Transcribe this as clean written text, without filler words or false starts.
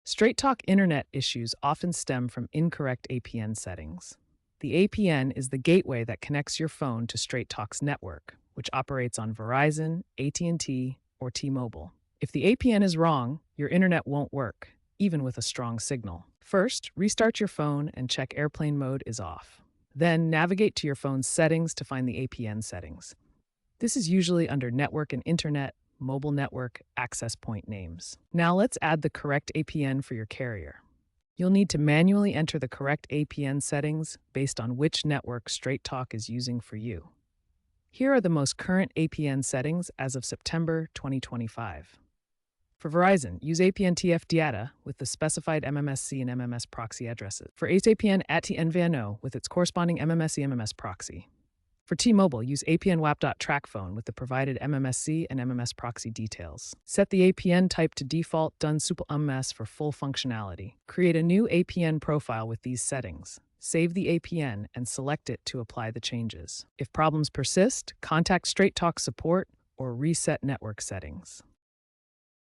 Straight Talk internet issues often stem from incorrect APN settings. The APN is the gateway that connects your phone to Straight Talk's network, which operates on Verizon, AT&T, or T-Mobile. If the APN is wrong, your internet won't work, even with a strong signal. First, restart your phone and check airplane mode is off. Then navigate to your phone's settings to find the APN settings. This is usually under Network and Internet, Mobile Network, Access Point names. Now let's add the correct APN for your carrier. You'll need to manually enter the correct APN settings based on which network Straight Talk is using for you. Here are the most current APN settings as of September 2025. For Verizon, use APN TF data with the specified MMSC and MMS proxy addresses. For ACE APN at TNVNO with its corresponding MMSC MMS proxy. For T-Mobile, use APN WAP.TrackPhone with the provided MMSC and MMS proxy details. Set the APN type to default done supl MS for full functionality. Create a new APN profile with these settings. Save the APN and select it to apply the changes. If problems persist, contact Straight Talk support or reset network settings.